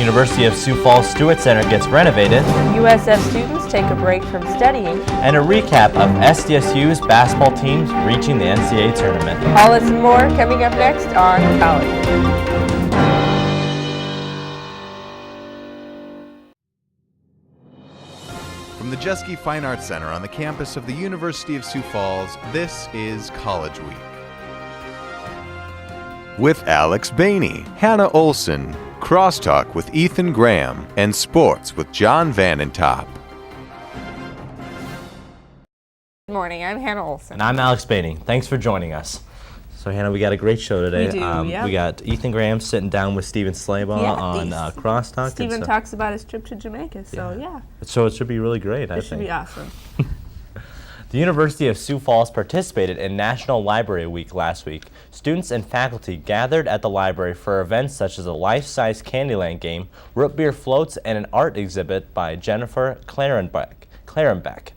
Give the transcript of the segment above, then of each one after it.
University of Sioux Falls Stewart Center gets renovated, USF students take a break from studying, and a recap of SDSU's basketball teams reaching the NCAA tournament. All this and more coming up next on College. From the Jeske Fine Arts Center on the campus of the University of Sioux Falls, this is College Week. With Alex Bainey, Hannah Olson, Crosstalk with Ethan Graham, and Sports with John Vanentop. Good morning, I'm Hannah Olson. And I'm Alex Bainey. Thanks for joining us. So Hannah, we got a great show today. We do, yep. We got Ethan Graham sitting down with Steven Slabaugh on Crosstalk. Steven talks about his trip to Jamaica, so yeah. So it should be really great, I think. It should be awesome. The University of Sioux Falls participated in National Library Week last week. Students and faculty gathered at the library for events such as a life-size Candyland game, root beer floats, and an art exhibit by Jennifer Clarenbeck.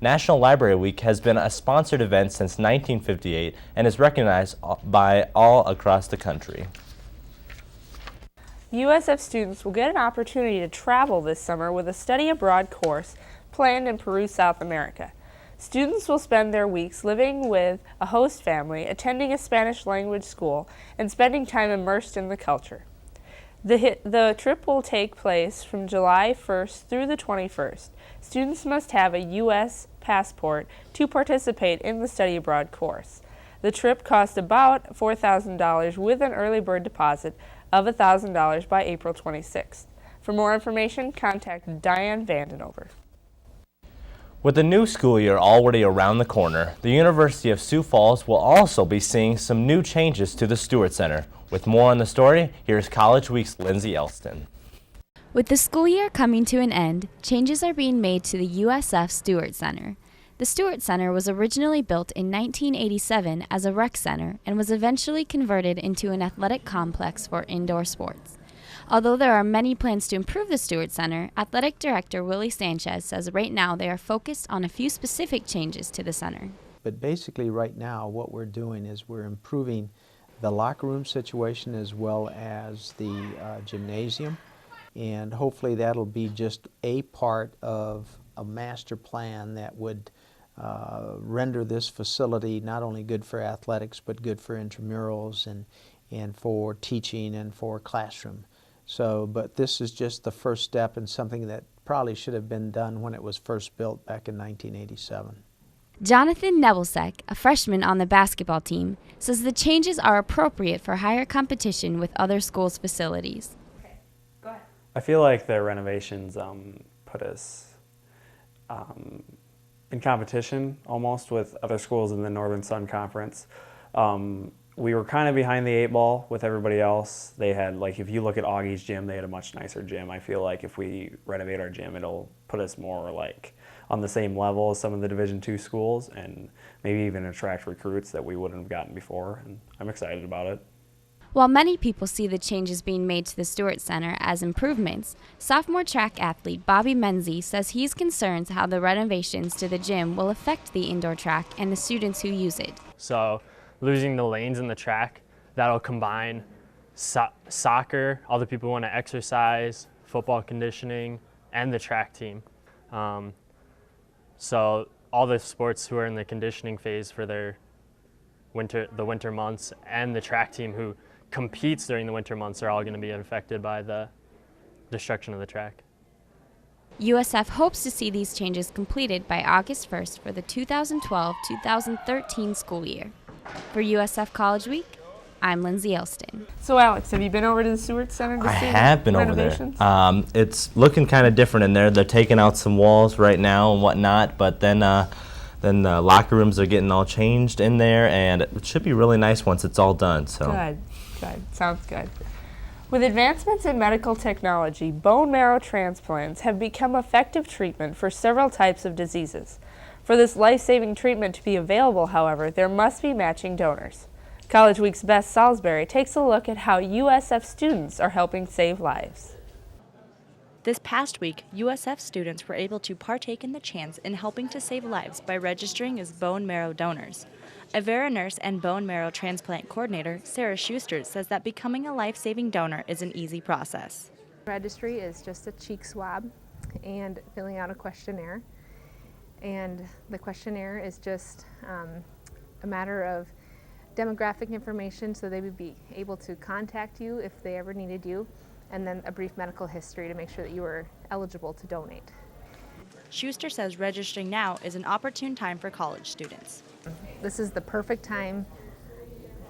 National Library Week has been a sponsored event since 1958 and is recognized by all across the country. USF students will get an opportunity to travel this summer with a study abroad course planned in Peru, South America. Students will spend their weeks living with a host family, attending a Spanish language school, and spending time immersed in the culture. The trip will take place from July 1st through the 21st. Students must have a U.S. passport to participate in the study abroad course. The trip costs about $4,000 with an early bird deposit of $1,000 by April 26th. For more information, contact Diane Vandenover. With the new school year already around the corner, the University of Sioux Falls will also be seeing some new changes to the Stewart Center. With more on the story, here's College Week's Lindsay Elston. With the school year coming to an end, changes are being made to the USF Stewart Center. The Stewart Center was originally built in 1987 as a rec center and was eventually converted into an athletic complex for indoor sports. Although there are many plans to improve the Stewart Center, Athletic Director Willie Sanchez says right now they are focused on a few specific changes to the center. But basically right now what we're doing is we're improving the locker room situation as well as the gymnasium, and hopefully that'll be just a part of a master plan that would render this facility not only good for athletics but good for intramurals and for teaching and for classroom. So, but this is just the first step in something that probably should have been done when it was first built back in 1987. Jonathan Nebelsack, a freshman on the basketball team, says the changes are appropriate for higher competition with other schools' facilities. Okay, go ahead. I feel like the renovations put us in competition almost with other schools in the Northern Sun Conference. We were kind of behind the 8 ball with everybody else. They had, like, if you look at Augie's gym, they had a much nicer gym. I feel like if we renovate our gym, it'll put us more like on the same level as some of the Division II schools and maybe even attract recruits that we wouldn't have gotten before, and I'm excited about it. While many people see the changes being made to the Stewart Center as improvements, sophomore track athlete Bobby Menzie says he's concerned how the renovations to the gym will affect the indoor track and the students who use it. So losing the lanes in the track, that'll combine soccer, all the people who want to exercise, football conditioning, and the track team. So all the sports who are in the conditioning phase for their winter months and the track team who competes during the winter months are all going to be affected by the destruction of the track. USF hopes to see these changes completed by August 1st for the 2012-2013 school year. For USF College Week, I'm Lindsay Elston. So Alex, have you been over to the Stewart Center to see I have been over renovations? there. It's looking kind of different in there. They're taking out some walls right now and whatnot, but then the locker rooms are getting all changed in there, and it should be really nice once it's all done. So Good. Sounds good. With advancements in medical technology, bone marrow transplants have become effective treatment for several types of diseases. For this life-saving treatment to be available, however, there must be matching donors. College Week's Bess Salisbury takes a look at how USF students are helping save lives. This past week, USF students were able to partake in the chance in helping to save lives by registering as bone marrow donors. A Vera nurse and bone marrow transplant coordinator, Sarah Schuster, says that becoming a life-saving donor is an easy process. Registry is just a cheek swab and filling out a questionnaire. And the questionnaire is just a matter of demographic information, so they would be able to contact you if they ever needed you, and then a brief medical history to make sure that you were eligible to donate. Schuster says registering now is an opportune time for college students. This is the perfect time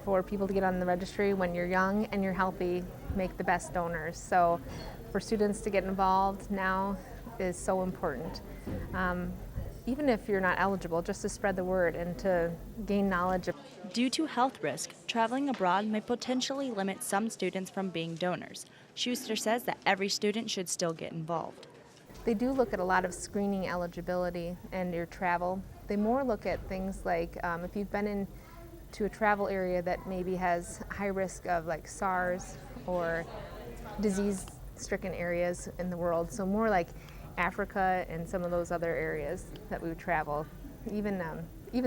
for people to get on the registry. When you're young and you're healthy, make the best donors. So for students to get involved now is so important. Even if you're not eligible, just to spread the word and to gain knowledge. Due to health risk, traveling abroad may potentially limit some students from being donors. Schuster says that every student should still get involved. They do look at a lot of screening eligibility and your travel. They more look at things like if you've been into a travel area that maybe has high risk of like SARS or disease-stricken areas in the world, so more like Africa and some of those other areas that we would travel, even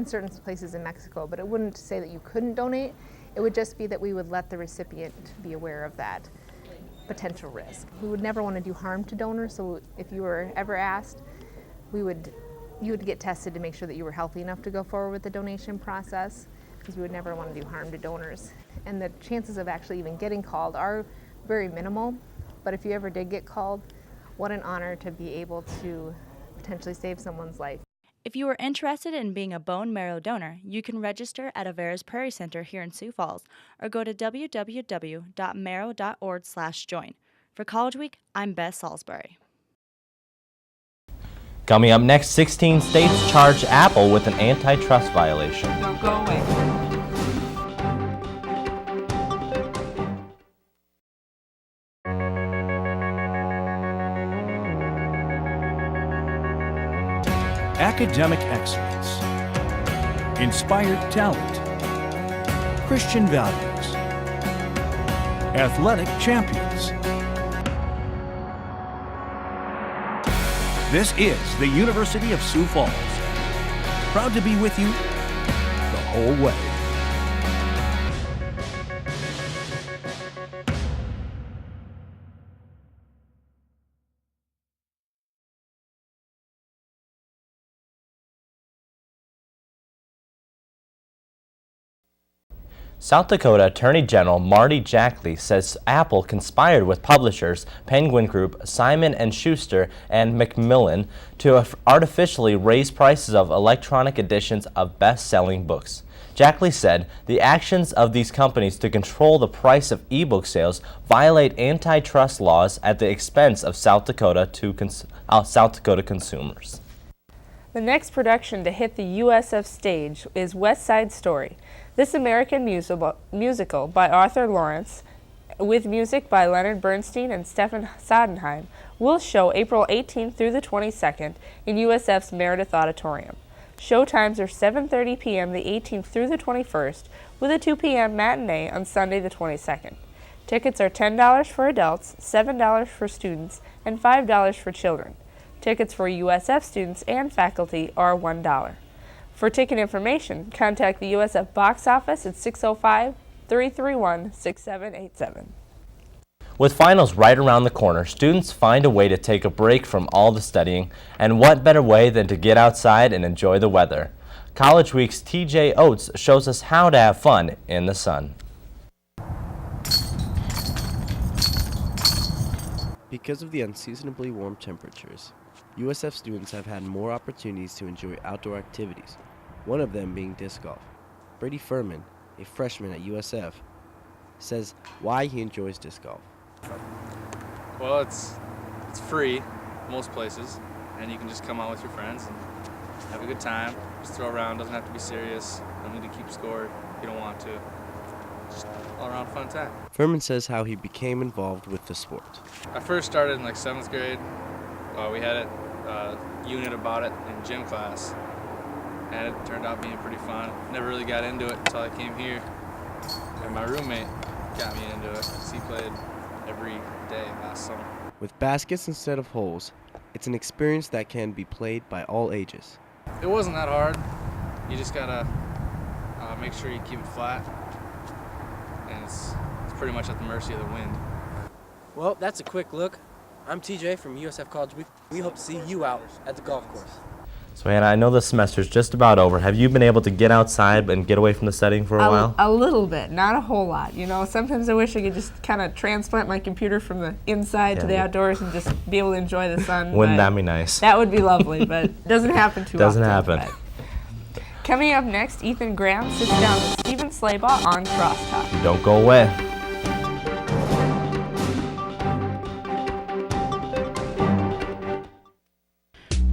certain places in Mexico. But it wouldn't say that you couldn't donate. It would just be that we would let the recipient be aware of that potential risk. We would never want to do harm to donors, so if you were ever asked, you would get tested to make sure that you were healthy enough to go forward with the donation process, because we would never want to do harm to donors. And the chances of actually even getting called are very minimal, but if you ever did get called, what an honor to be able to potentially save someone's life. If you are interested in being a bone marrow donor, you can register at Avera's Prairie Center here in Sioux Falls or go to www.marrow.org/join. For College Week, I'm Beth Salisbury. Coming up next, 16 states charge Apple with an antitrust violation. Don't go away. Academic excellence, inspired talent, Christian values, athletic champions. This is the University of Sioux Falls. Proud to be with you the whole way. South Dakota Attorney General Marty Jackley says Apple conspired with publishers Penguin Group, Simon & Schuster, and Macmillan to artificially raise prices of electronic editions of best-selling books. Jackley said the actions of these companies to control the price of ebook sales violate antitrust laws at the expense of South Dakota consumers. The next production to hit the USF stage is West Side Story. This American musical by Arthur Lawrence, with music by Leonard Bernstein and Stephen Sondheim, will show April 18th through the 22nd in USF's Meredith Auditorium. Show times are 7:30 p.m. the 18th through the 21st, with a 2 p.m. matinee on Sunday the 22nd. Tickets are $10 for adults, $7 for students, and $5 for children. Tickets for USF students and faculty are $1. For ticket information, contact the USF box office at 605-331-6787. With finals right around the corner, students find a way to take a break from all the studying, and what better way than to get outside and enjoy the weather. College Week's TJ Oates shows us how to have fun in the sun. Because of the unseasonably warm temperatures, USF students have had more opportunities to enjoy outdoor activities, one of them being disc golf. Brady Furman, a freshman at USF, says why he enjoys disc golf. Well, it's free most places, and you can just come out with your friends and have a good time. Just throw around, doesn't have to be serious. Don't need to keep score if you don't want to. Just all around fun time. Furman says how he became involved with the sport. I first started in like 7th grade. We had a unit about it in gym class, and it turned out being pretty fun. Never really got into it until I came here, and my roommate got me into it. He played every day last summer. With baskets instead of holes, it's an experience that can be played by all ages. It wasn't that hard. You just gotta make sure you keep it flat, and it's pretty much at the mercy of the wind. Well, that's a quick look I'm TJ from USF College. We hope to see you out at the golf course. So Hannah, I know the semester's just about over. Have you been able to get outside and get away from the setting for a while? A little bit, not a whole lot. You know, sometimes I wish I could just kind of transplant my computer from the inside to the outdoors and just be able to enjoy the sun. Wouldn't that be nice? That would be lovely, but it doesn't happen too Doesn't often. happen. Coming up next, Ethan Graham sits down with Stephen Slaybaugh on Crosstalk. Don't go away.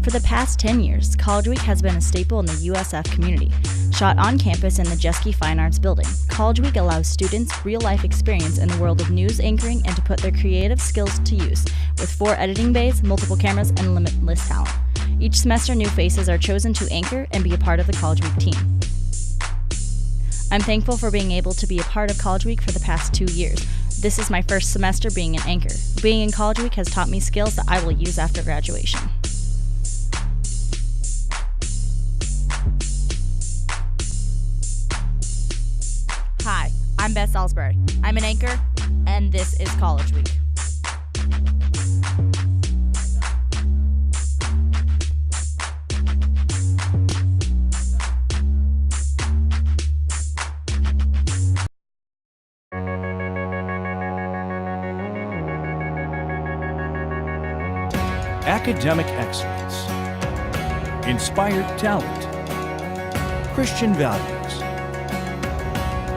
For the past 10 years, College Week has been a staple in the USF community. Shot on campus in the Jeske Fine Arts Building, College Week allows students real-life experience in the world of news anchoring and to put their creative skills to use, with 4 editing bays, multiple cameras, and limitless talent. Each semester, new faces are chosen to anchor and be a part of the College Week team. I'm thankful for being able to be a part of College Week for the past 2 years. This is my first semester being an anchor. Being in College Week has taught me skills that I will use after graduation. Hi, I'm Beth Salisbury. I'm an anchor, and this is College Week. Academic excellence, inspired talent, Christian values,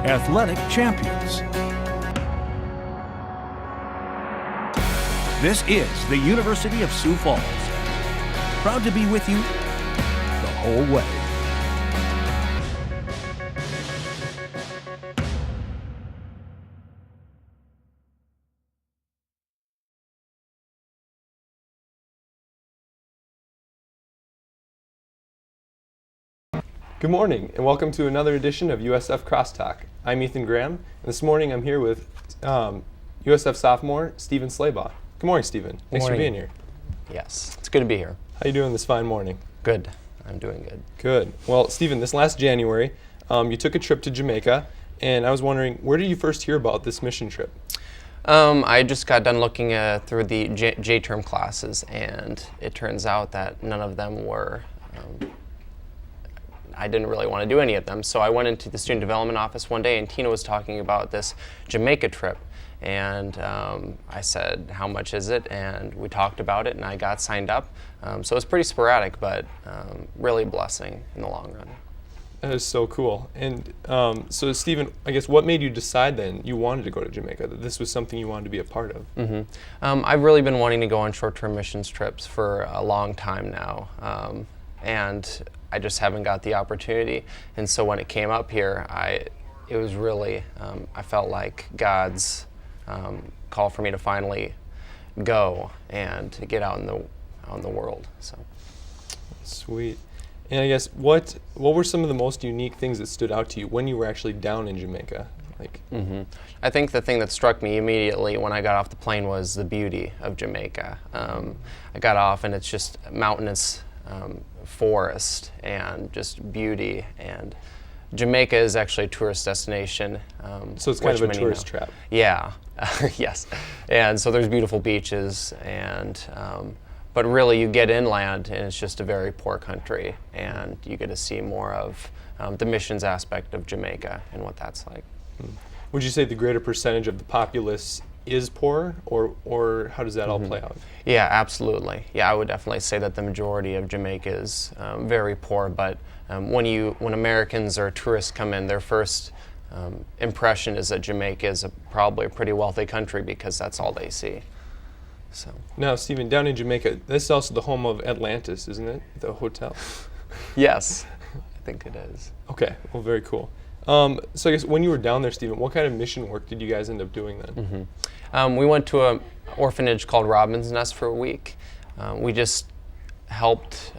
athletic champions. This is the University of Sioux Falls. Proud to be with you the whole way. Good morning, and welcome to another edition of USF Crosstalk. I'm Ethan Graham, and this morning I'm here with USF sophomore Stephen Slaybaugh. Good morning, Stephen. Thanks for being here. Yes, it's good to be here. How you doing this fine morning? Good. I'm doing good. Good. Well, Stephen, this last January, you took a trip to Jamaica, and I was wondering, where did you first hear about this mission trip? I just got done looking through the J-term classes, and it turns out that none of them were I didn't really want to do any of them. So I went into the student development office one day, and Tina was talking about this Jamaica trip. And I said, how much is it? And we talked about it, and I got signed up. So it was pretty sporadic, but really a blessing in the long run. That is so cool. And so, Stephen, I guess what made you decide then you wanted to go to Jamaica, that this was something you wanted to be a part of? Mm-hmm. I've really been wanting to go on short-term missions trips for a long time now. And I just haven't got the opportunity. And so when it came up here, it was really, I felt like God's call for me to finally go and to get out in the world. So. Sweet. And I guess what were some of the most unique things that stood out to you when you were actually down in Jamaica? I think the thing that struck me immediately when I got off the plane was the beauty of Jamaica. I got off and it's just mountainous forest and just beauty, and Jamaica is actually a tourist destination. So it's kind of a tourist trap. Yeah, yes. And so there's beautiful beaches, and but really you get inland and it's just a very poor country, and you get to see more of the missions aspect of Jamaica and what that's like. Would you say the greater percentage of the populace is poor, or how does that all play out? Yeah, absolutely. Yeah, I would definitely say that the majority of Jamaica is very poor, but when Americans or tourists come in, their first impression is that Jamaica is probably a pretty wealthy country because that's all they see. So. Now, Stephen, down in Jamaica, this is also the home of Atlantis, isn't it? The hotel. Yes, I think it is. Okay, well, very cool. So I guess when you were down there, Stephen, what kind of mission work did you guys end up doing then? We went to an orphanage called Robin's Nest for a week. We just helped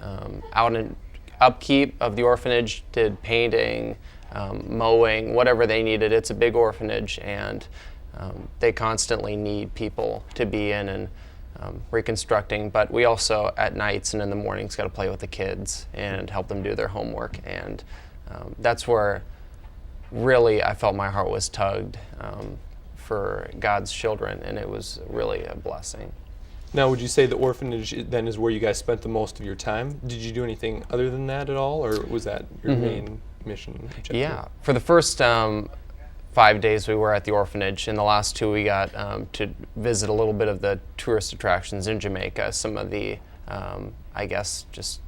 out in upkeep of the orphanage, did painting, mowing, whatever they needed. It's a big orphanage, and they constantly need people to be in and reconstructing, but we also at nights and in the mornings got to play with the kids and help them do their homework, and that's where really I felt my heart was tugged for God's children, and it was really a blessing. Now, would you say the orphanage then is where you guys spent the most of your time? Did you do anything other than that at all, or was that your main mission objective? Yeah, for the first 5 days we were at the orphanage. In the last 2 we got to visit a little bit of the tourist attractions in Jamaica, some of the, I guess, just,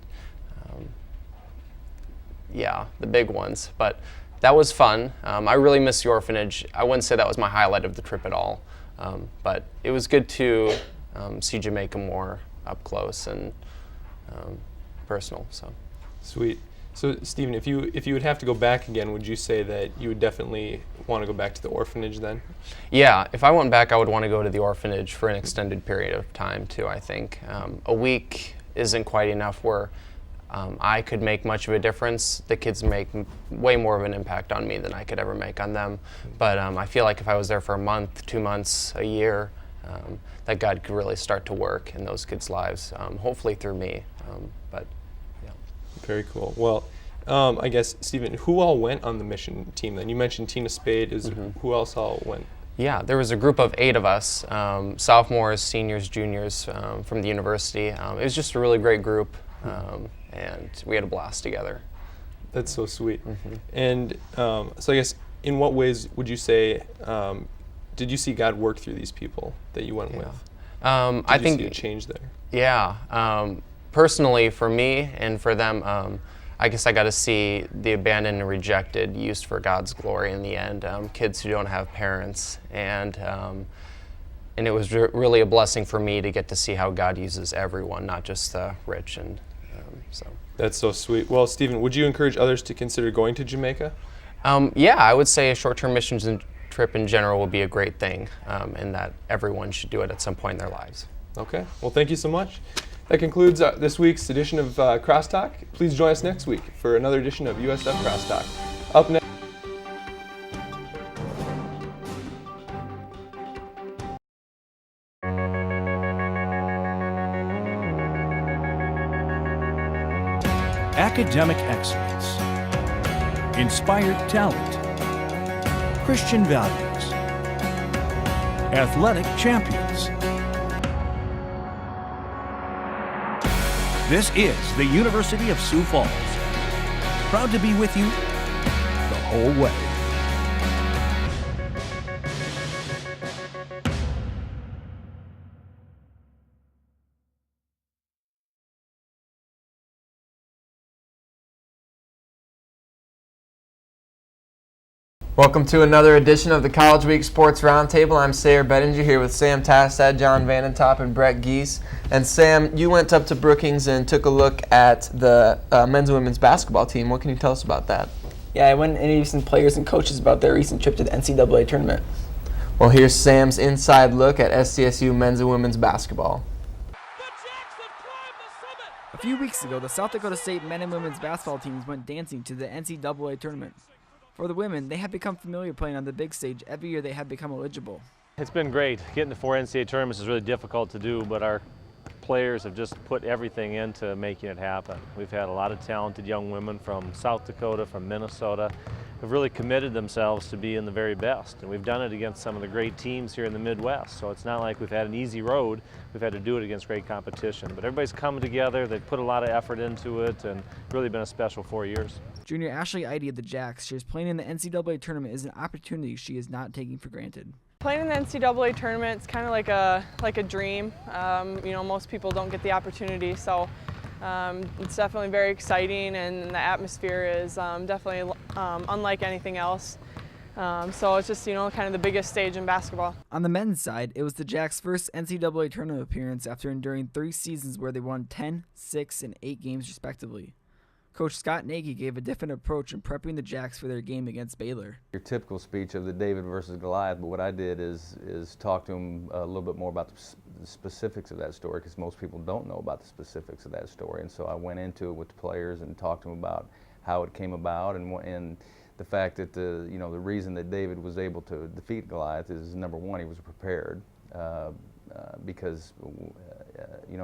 yeah, the big ones. But that was fun. I really miss the orphanage. I wouldn't say that was my highlight of the trip at all, but it was good to see Jamaica more up close and personal. So. Sweet. So, Stephen, if you would have to go back again, would you say that you would definitely want to go back to the orphanage then? Yeah, if I went back, I would want to go to the orphanage for an extended period of time too, I think. A week isn't quite enough where I could make much of a difference. The kids make way more of an impact on me than I could ever make on them. But I feel like if I was there for a month, 2 months, a year, that God could really start to work in those kids' lives, hopefully through me. But yeah. Very cool. Well, I guess, Stephen, who all went on the mission team then? You mentioned Tina Spade. Who else all went? Yeah, there was a group of 8 of us, sophomores, seniors, juniors from the university. It was just a really great group, and we had a blast together. That's so sweet. And so I guess, in what ways would you say, did you see God work through these people that you went with? I think see a change there? Yeah. Personally, for me and for them, I guess I got to see the abandoned and rejected used for God's glory in the end. Kids who don't have parents, and it was really a blessing for me to get to see how God uses everyone, not just the rich. And so that's so sweet. Well, Stephen, would you encourage others to consider going to Jamaica? Yeah, I would say a short-term missions trip in general would be a great thing, and that everyone should do it at some point in their lives. Okay. Well, thank you so much. That concludes this week's edition of Crosstalk. Please join us next week for another edition of USF Crosstalk. Up next. Academic excellence, inspired talent, Christian values, athletic champions. This is the University of Sioux Falls. Proud to be with you the whole way. Welcome to another edition of the College Week Sports Roundtable. I'm Sayer Bettinger here with Sam Tassad, John Vanentop, and Brett Geese. And Sam, you went up to Brookings and took a look at the men's and women's basketball team. What can you tell us about that? Yeah, I went and interviewed some players and coaches about their recent trip to the NCAA tournament. Well, here's Sam's inside look at SDSU men's and women's basketball. A few weeks ago, the South Dakota State men and women's basketball teams went dancing to the NCAA tournament. For the women, they have become familiar playing on the big stage every year they have become eligible. It's been great. Getting to 4 NCAA tournaments is really difficult to do, but our players have just put everything into making it happen. We've had a lot of talented young women from South Dakota, from Minnesota, who've really committed themselves to being the very best. And we've done it against some of the great teams here in the Midwest. So it's not like we've had an easy road. We've had to do it against great competition. But everybody's coming together. They've put a lot of effort into it, and really been a special 4 years. Junior Ashley Idy of the Jacks shares playing in the NCAA tournament is an opportunity she is not taking for granted. Playing in the NCAA tournament is kind of like a dream. You know, most people don't get the opportunity, so it's definitely very exciting, and the atmosphere is definitely unlike anything else. So it's just, you know, kind of the biggest stage in basketball. On the men's side, it was the Jacks' first NCAA tournament appearance after enduring 3 seasons where they won 10, 6, and 8 games respectively. Coach Scott Nagy gave a different approach in prepping the Jacks for their game against Baylor. Your typical speech of the David versus Goliath, but what I did is talk to him a little bit more about the specifics of that story, because most people don't know about the specifics of that story. And so I went into it with the players and talked to them about how it came about, and the fact that the reason that David was able to defeat Goliath is, number one, he was prepared. Because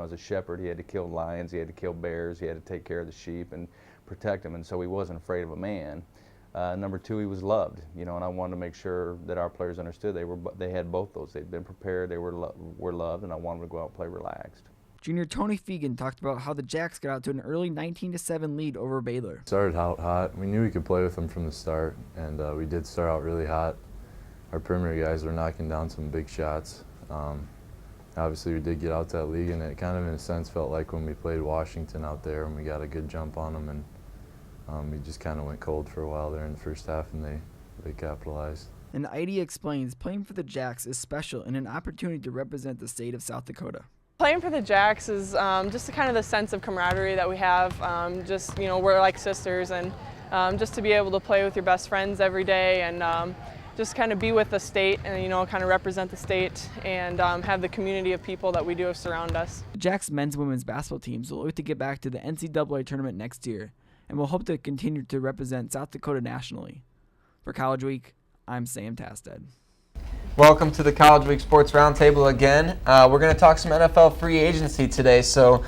as a shepherd, he had to kill lions, he had to kill bears, he had to take care of the sheep and protect them, and so he wasn't afraid of a man. Number two, he was loved, and I wanted to make sure that our players understood they had both those. They'd been prepared, they were loved, and I wanted them to go out and play relaxed. Junior Tony Fegan talked about how the Jacks got out to an early 19-7 lead over Baylor. Started out hot. We knew we could play with them from the start, and we did start out really hot. Our perimeter guys were knocking down some big shots. Obviously, we did get out to that league, and it kind of, in a sense, felt like when we played Washington out there, and we got a good jump on them, and we just kind of went cold for a while there in the first half, and they capitalized. And Idy explains playing for the Jacks is special and an opportunity to represent the state of South Dakota. Playing for the Jacks is just kind of the sense of camaraderie that we have. We're like sisters, and just to be able to play with your best friends every day and just kind of be with the state and, kind of represent the state and have the community of people that we do surround us. The Jacks men's and women's basketball teams will look to get back to the NCAA tournament next year and will hope to continue to represent South Dakota nationally. For College Week, I'm Sam Tasted. Welcome to the College Week Sports Roundtable again. We're going to talk some NFL free agency today. So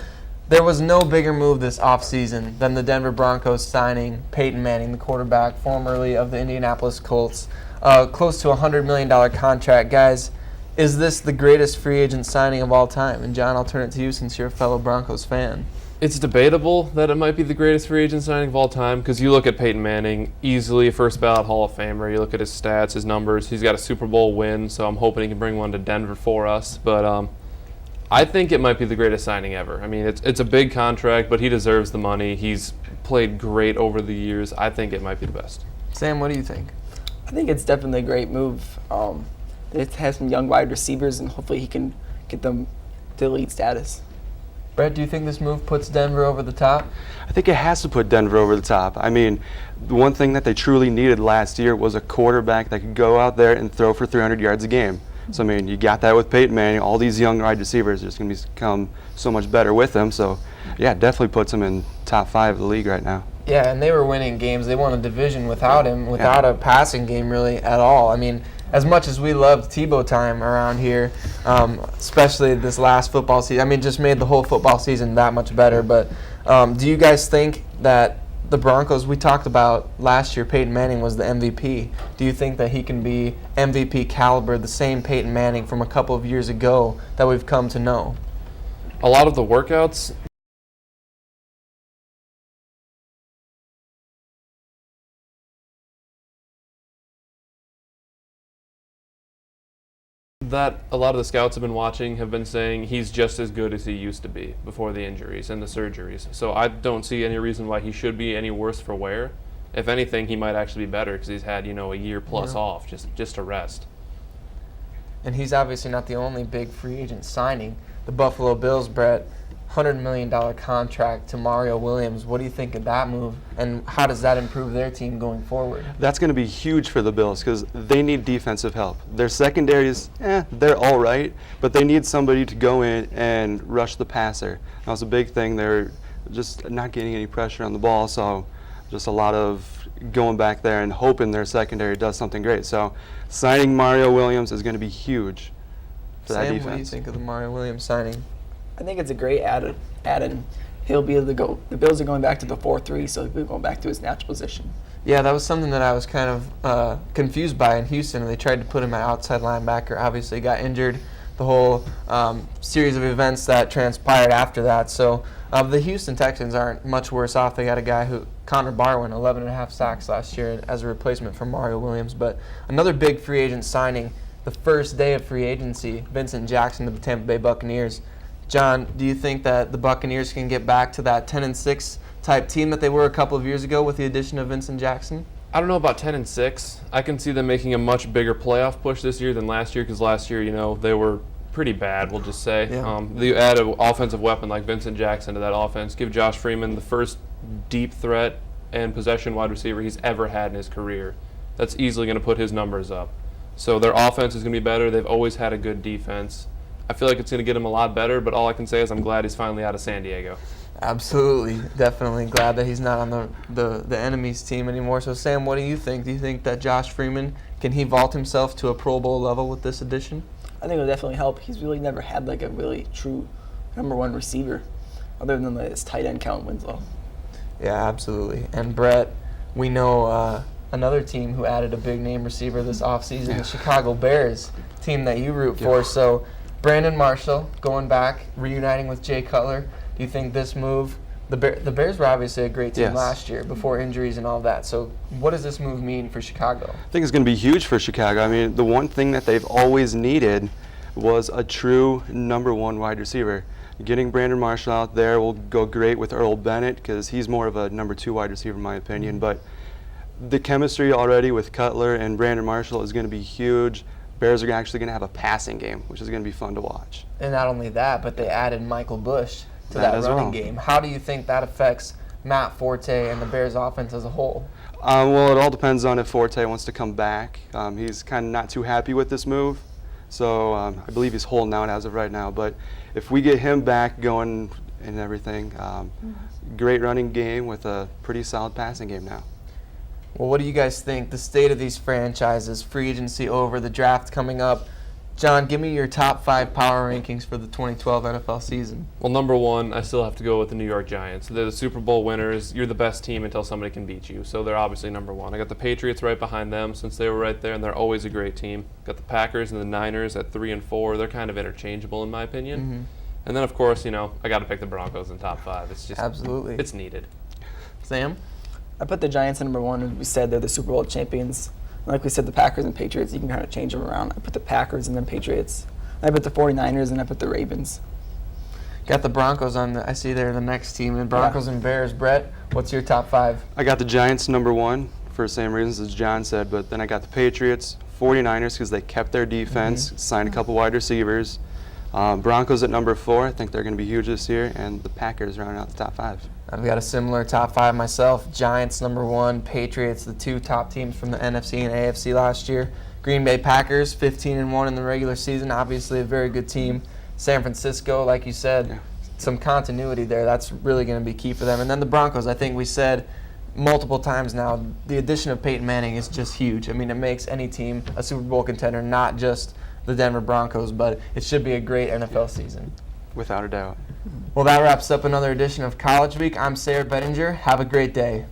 there was no bigger move this offseason than the Denver Broncos signing Peyton Manning, the quarterback formerly of the Indianapolis Colts. Close to a $100 million contract. Guys, is this the greatest free agent signing of all time? And John, I'll turn it to you since you're a fellow Broncos fan. It's debatable that it might be the greatest free agent signing of all time because you look at Peyton Manning, easily a first ballot Hall of Famer. You look at his stats, his numbers. He's got a Super Bowl win, so I'm hoping he can bring one to Denver for us. But I think it might be the greatest signing ever. I mean, it's a big contract, but he deserves the money. He's played great over the years. I think it might be the best. Sam, what do you think? I think it's definitely a great move. It has some young wide receivers, and hopefully he can get them to elite status. Brett, do you think this move puts Denver over the top? I think it has to put Denver over the top. I mean, the one thing that they truly needed last year was a quarterback that could go out there and throw for 300 yards a game. So, I mean, you got that with Peyton Manning. All these young wide receivers are just going to become so much better with him. So, yeah, it definitely puts him in top 5 of the league right now. Yeah, and they were winning games. They won a division without him, without a passing game really at all. I mean, as much as we loved Tebow time around here, especially this last football season, I mean, just made the whole football season that much better. But do you guys think that the Broncos, we talked about last year, Peyton Manning was the MVP. Do you think that he can be MVP caliber, the same Peyton Manning from a couple of years ago that we've come to know? A lot of the workouts that a lot of the scouts have been watching have been saying he's just as good as he used to be before the injuries and the surgeries. So I don't see any reason why he should be any worse for wear. If anything, he might actually be better because he's had, a year plus off just to rest. And he's obviously not the only big free agent signing. The Buffalo Bills, Brett, $100 million contract to Mario Williams. What do you think of that move, and how does that improve their team going forward? That's going to be huge for the Bills because they need defensive help. Their secondary is, they're all right, but they need somebody to go in and rush the passer. That was a big thing. They're just not getting any pressure on the ball, so just a lot of going back there and hoping their secondary does something great. So signing Mario Williams is going to be huge for that defense. Sam, what do you think of the Mario Williams signing? I think it's a great add. He'll be able to go. The Bills are going back to the 4-3, so he'll be going back to his natural position. Yeah, that was something that I was kind of confused by in Houston. They tried to put him at outside linebacker. Obviously, got injured. The whole series of events that transpired after that. So the Houston Texans aren't much worse off. They got a guy Connor Barwin, 11.5 sacks last year as a replacement for Mario Williams. But another big free agent signing, the first day of free agency, Vincent Jackson to the Tampa Bay Buccaneers. John, do you think that the Buccaneers can get back to that 10-6 type team that they were a couple of years ago with the addition of Vincent Jackson? I don't know about 10-6. I can see them making a much bigger playoff push this year than last year because last year, they were pretty bad, we'll just say. Yeah. They add an offensive weapon like Vincent Jackson to that offense, give Josh Freeman the first deep threat and possession wide receiver he's ever had in his career. That's easily going to put his numbers up. So their offense is going to be better. They've always had a good defense. I feel like it's going to get him a lot better, but all I can say is I'm glad he's finally out of San Diego. Absolutely. Definitely glad that he's not on the enemy's team anymore. So, Sam, what do you think? Do you think that Josh Freeman, can he vault himself to a Pro Bowl level with this addition? I think it'll definitely help. He's really never had a really true number one receiver other than his tight end Kellen Winslow. Yeah, absolutely. And Brett, we know another team who added a big name receiver this offseason, the Chicago Bears, team that you root for. So Brandon Marshall going back, reuniting with Jay Cutler. Do you think this move, the Bears were obviously a great team last year before injuries and all that. So what does this move mean for Chicago? I think it's going to be huge for Chicago. I mean, the one thing that they've always needed was a true number one wide receiver. Getting Brandon Marshall out there will go great with Earl Bennett because he's more of a number 2 wide receiver in my opinion. But the chemistry already with Cutler and Brandon Marshall is going to be huge. Bears are actually going to have a passing game, which is going to be fun to watch. And not only that, but they added Michael Bush to that running game. How do you think that affects Matt Forte and the Bears offense as a whole? Well, it all depends on if Forte wants to come back. He's kind of not too happy with this move. So I believe he's holding out as of right now. But if we get him back going and everything, great running game with a pretty solid passing game now. Well, what do you guys think? The state of these franchises, free agency over, the draft coming up. John, give me your top 5 power rankings for the 2012 NFL season. Well, number 1, I still have to go with the New York Giants. They're the Super Bowl winners. You're the best team until somebody can beat you. So they're obviously number 1. I got the Patriots right behind them since they were right there, and they're always a great team. Got the Packers and the Niners at 3 and 4. They're kind of interchangeable in my opinion. Mm-hmm. And then, of course, I got to pick the Broncos in top 5. It's just absolutely, it's needed. Sam? I put the Giants at number 1. As we said, they're the Super Bowl champions. Like we said, the Packers and Patriots, you can kind of change them around. I put the Packers and then Patriots. I put the 49ers and I put the Ravens. Got the Broncos on I see they're the next team. And Broncos and Bears. Brett, what's your top 5? I got the Giants number 1 for the same reasons as John said, but then I got the Patriots, 49ers because they kept their defense, signed a couple wide receivers. Broncos at number 4, I think they're going to be huge this year, and the Packers rounding out the top 5. I've got a similar top 5 myself. Giants number 1, Patriots, the 2 top teams from the NFC and AFC last year. Green Bay Packers, 15-1 in the regular season, obviously a very good team. San Francisco, like you said, some continuity there. That's really going to be key for them. And then the Broncos, I think we said multiple times now, the addition of Peyton Manning is just huge. I mean, it makes any team a Super Bowl contender, not just the Denver Broncos, but it should be a great NFL season. Without a doubt. Well, that wraps up another edition of College Week. I'm Sarah Bettinger. Have a great day.